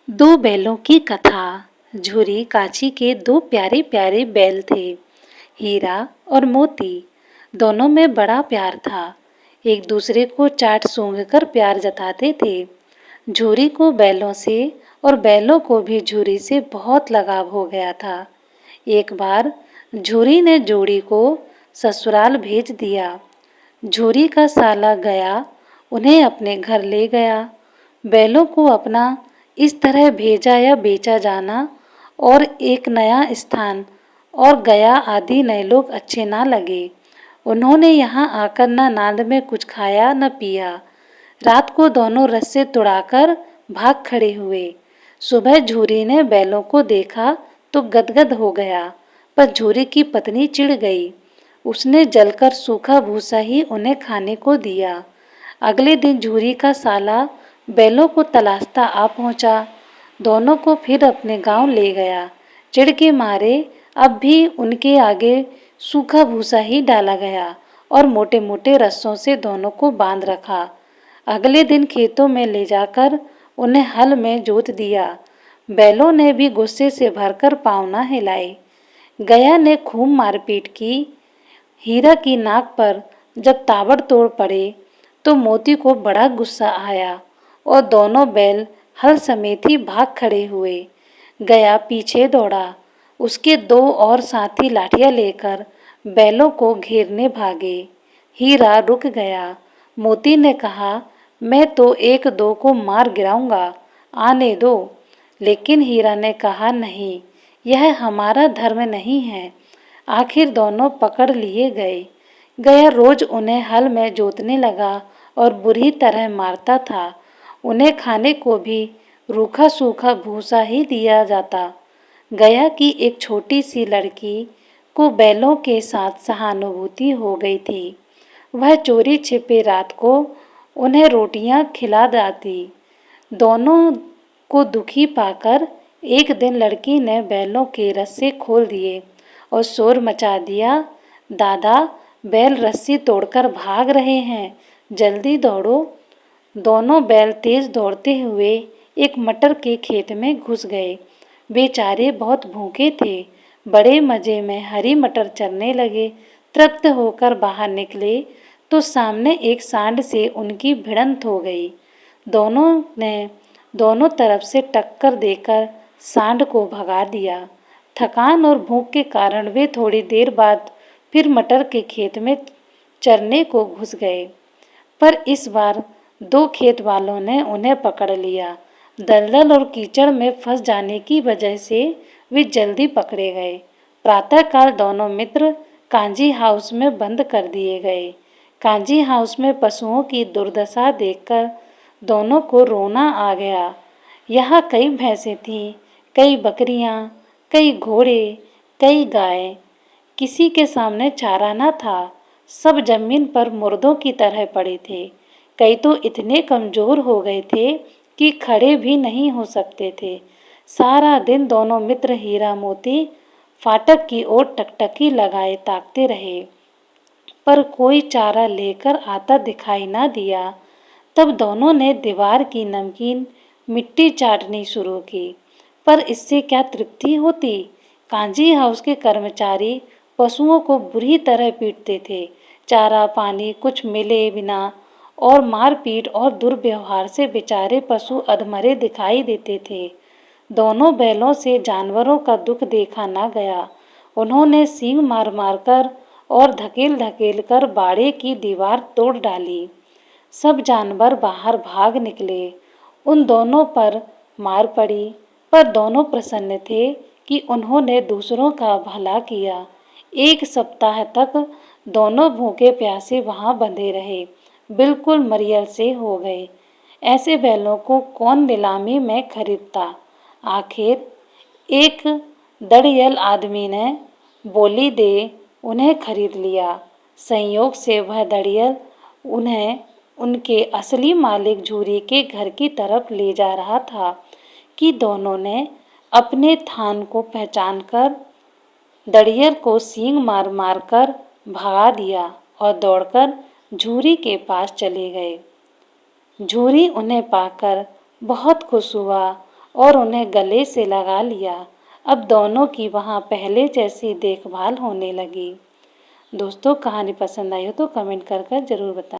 दो बैलों की कथा। झूरी काची के दो प्यारे प्यारे बैल थे, हीरा और मोती। दोनों में बड़ा प्यार था, एक दूसरे को चाट सूंघकर प्यार जताते थे। झूरी को बैलों से और बैलों को भी झूरी से बहुत लगाव हो गया था। एक बार झूरी ने जोड़ी को ससुराल भेज दिया। झूरी का साला गया उन्हें अपने घर ले गया। बैलों को अपना इस तरह भेजा या बेचा जाना और एक नया स्थान और गया आदि नए लोग अच्छे ना लगे। उन्होंने यहाँ आकर न नांद में कुछ खाया न पिया। रात को दोनों रस्से तुड़ाकर भाग खड़े हुए। सुबह झूरी ने बैलों को देखा तो गदगद हो गया, पर झूरी की पत्नी चिढ़ गई। उसने जलकर सूखा भूसा ही उन्हें खाने को दिया। अगले दिन झूरी का साला बैलों को तलाशता आ पहुंचा। दोनों को फिर अपने गांव ले गया। चिढ़ के मारे अब भी उनके आगे सूखा भूसा ही डाला गया और मोटे मोटे रस्सों से दोनों को बांध रखा। अगले दिन खेतों में ले जाकर उन्हें हल में जोत दिया। बैलों ने भी गुस्से से भरकर पाँव न हिलाए। गया ने खूब मारपीट की। हीरा की नाक पर जब ताबड़तोड़ पड़े तो मोती को बड़ा गुस्सा आया और दोनों बैल हल समेत ही भाग खड़े हुए। गया पीछे दौड़ा। उसके दो और साथी लाठियां लेकर बैलों को घेरने भागे। हीरा रुक गया। मोती ने कहा, मैं तो एक दो को मार गिराऊंगा, आने दो। लेकिन हीरा ने कहा, नहीं, यह हमारा धर्म नहीं है। आखिर दोनों पकड़ लिए गए। गया रोज उन्हें हल में जोतने लगा और बुरी तरह मारता था। उन्हें खाने को भी रूखा सूखा भूसा ही दिया जाता। गया की एक छोटी सी लड़की को बैलों के साथ सहानुभूति हो गई थी। वह चोरी छिपे रात को उन्हें रोटियां खिला जाती। दोनों को दुखी पाकर एक दिन लड़की ने बैलों के रस्से खोल दिए और शोर मचा दिया, दादा, बैल रस्सी तोड़कर भाग रहे हैं, जल्दी दौड़ो। दोनों बैल तेज दौड़ते हुए एक मटर के खेत में घुस गए। बेचारे बहुत भूखे थे। बड़े मजे में हरी मटर चरने लगे। तृप्त होकर बाहर निकले तो सामने एक सांड से उनकी भिड़ंत हो गई। दोनों ने दोनों तरफ से टक्कर देकर सांड को भगा दिया। थकान और भूख के कारण वे थोड़ी देर बाद फिर मटर के खेत में चरने को घुस गए, पर इस बार दो खेत वालों ने उन्हें पकड़ लिया। दलदल और कीचड़ में फंस जाने की वजह से वे जल्दी पकड़े गए। प्रातःकाल दोनों मित्र कांजी हाउस में बंद कर दिए गए। कांजी हाउस में पशुओं की दुर्दशा देखकर दोनों को रोना आ गया। यहाँ कई भैंसें थीं, कई बकरियाँ, कई घोड़े, कई गाय। किसी के सामने चारा न था। सब जमीन पर मुर्दों की तरह पड़े थे। कई तो इतने कमजोर हो गए थे कि खड़े भी नहीं हो सकते थे। सारा दिन दोनों मित्र हीरा मोती फाटक की ओर टकटकी लगाए ताकते रहे, पर कोई चारा लेकर आता दिखाई ना दिया। तब दोनों ने दीवार की नमकीन मिट्टी चाटनी शुरू की, पर इससे क्या तृप्ति होती। कांजी हाउस के कर्मचारी पशुओं को बुरी तरह पीटते थे। चारा पानी कुछ मिले बिना और मारपीट और दुर्व्यवहार से बेचारे पशु अधमरे दिखाई देते थे। दोनों बैलों से जानवरों का दुख देखा ना गया। उन्होंने सींग मार मार कर और धकेल धकेल कर बाड़े की दीवार तोड़ डाली। सब जानवर बाहर भाग निकले। उन दोनों पर मार पड़ी, पर दोनों प्रसन्न थे कि उन्होंने दूसरों का भला किया। एक सप्ताह तक दोनों भूखे प्यासे वहां बंधे रहे, बिल्कुल मरियल से हो गए। ऐसे बैलों को कौन नीलामी में खरीदता। आखिर एक दड़ियल आदमी ने बोली दे उन्हें खरीद लिया। संयोग से वह दड़ियल उन्हें उनके असली मालिक झूरी के घर की तरफ ले जा रहा था कि दोनों ने अपने थान को पहचानकर दड़ियल को सींग मार मार कर भगा दिया और दौड़कर झूरी के पास चले गए। झूरी उन्हें पाकर बहुत खुश हुआ और उन्हें गले से लगा लिया। अब दोनों की वहाँ पहले जैसी देखभाल होने लगी। दोस्तों, कहानी पसंद आई हो तो कमेंट कर ज़रूर बताएं।